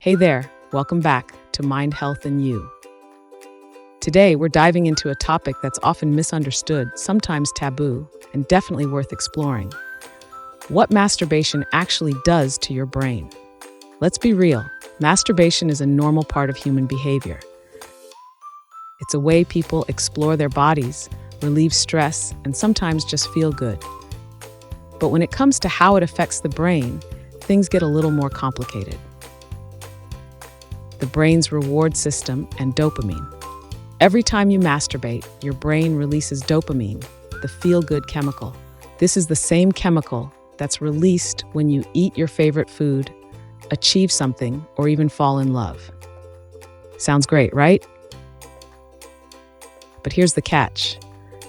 Hey there, welcome back to Mind, Health, and You. Today, we're diving into a topic that's often misunderstood, sometimes taboo, and definitely worth exploring. What masturbation actually does to your brain. Let's be real, masturbation is a normal part of human behavior. It's a way people explore their bodies, relieve stress, and sometimes just feel good. But when it comes to how it affects the brain, things get a little more complicated. The brain's reward system and dopamine. Every time you masturbate, your brain releases dopamine, the feel-good chemical. This is the same chemical that's released when you eat your favorite food, achieve something, or even fall in love. Sounds great, right? But here's the catch.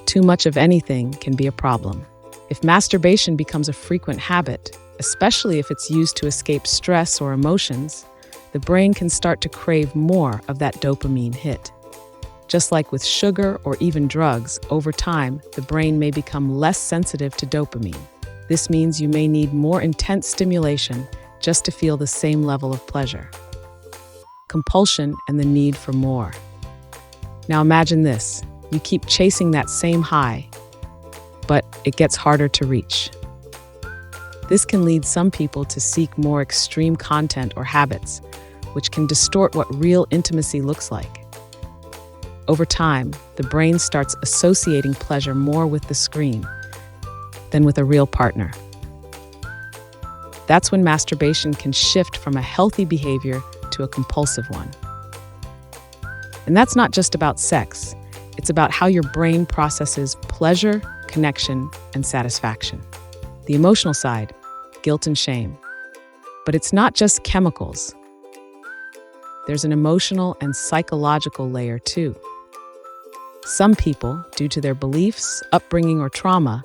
Too much of anything can be a problem. If masturbation becomes a frequent habit, especially if it's used to escape stress or emotions, the brain can start to crave more of that dopamine hit. Just like with sugar or even drugs, over time, the brain may become less sensitive to dopamine. This means you may need more intense stimulation just to feel the same level of pleasure. Compulsion and the need for more. Now imagine this. You keep chasing that same high, but it gets harder to reach. This can lead some people to seek more extreme content or habits, which can distort what real intimacy looks like. Over time, the brain starts associating pleasure more with the screen than with a real partner. That's when masturbation can shift from a healthy behavior to a compulsive one. And that's not just about sex. It's about how your brain processes pleasure, connection, and satisfaction. The emotional side, guilt and shame. But it's not just chemicals. There's an emotional and psychological layer too. Some people, due to their beliefs, upbringing, or trauma,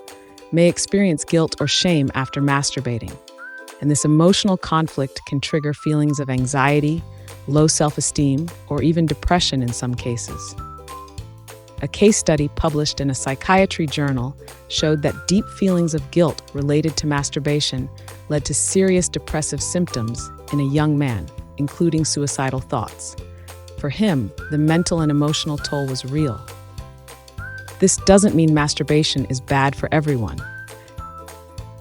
may experience guilt or shame after masturbating. And this emotional conflict can trigger feelings of anxiety, low self-esteem, or even depression in some cases. A case study published in a psychiatry journal showed that deep feelings of guilt related to masturbation led to serious depressive symptoms in a young man, including suicidal thoughts. For him, the mental and emotional toll was real. This doesn't mean masturbation is bad for everyone,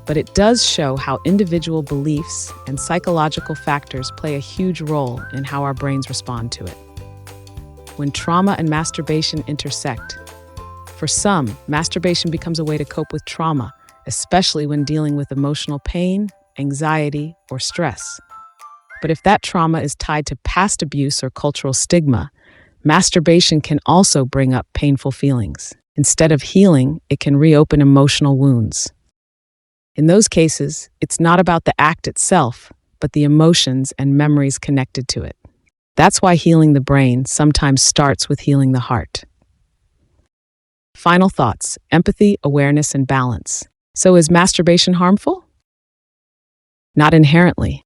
but it does show how individual beliefs and psychological factors play a huge role in how our brains respond to it. When trauma and masturbation intersect, for some, masturbation becomes a way to cope with trauma, especially when dealing with emotional pain, anxiety, or stress. But if that trauma is tied to past abuse or cultural stigma, masturbation can also bring up painful feelings. Instead of healing, it can reopen emotional wounds. In those cases, it's not about the act itself, but the emotions and memories connected to it. That's why healing the brain sometimes starts with healing the heart. Final thoughts: empathy, awareness, and balance. So is masturbation harmful? Not inherently.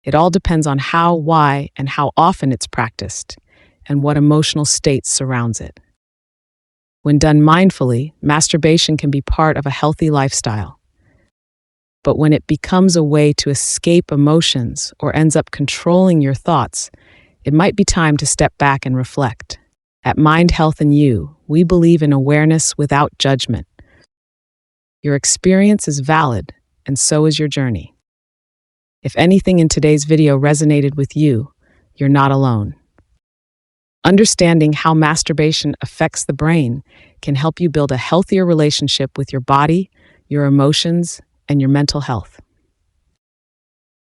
It all depends on how, why, and how often it's practiced, and what emotional state surrounds it. When done mindfully, masturbation can be part of a healthy lifestyle. But when it becomes a way to escape emotions or ends up controlling your thoughts, it might be time to step back and reflect. At Mind, Health, and You, we believe in awareness without judgment. Your experience is valid, and so is your journey. If anything in today's video resonated with you, you're not alone. Understanding how masturbation affects the brain can help you build a healthier relationship with your body, your emotions, and your mental health.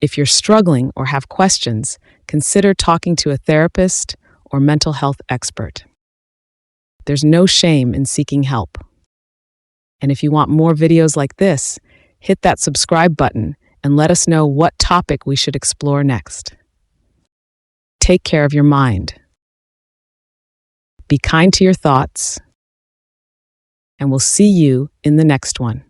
If you're struggling or have questions, consider talking to a therapist or mental health expert. There's no shame in seeking help. And if you want more videos like this, hit that subscribe button and let us know what topic we should explore next. Take care of your mind. Be kind to your thoughts, and we'll see you in the next one.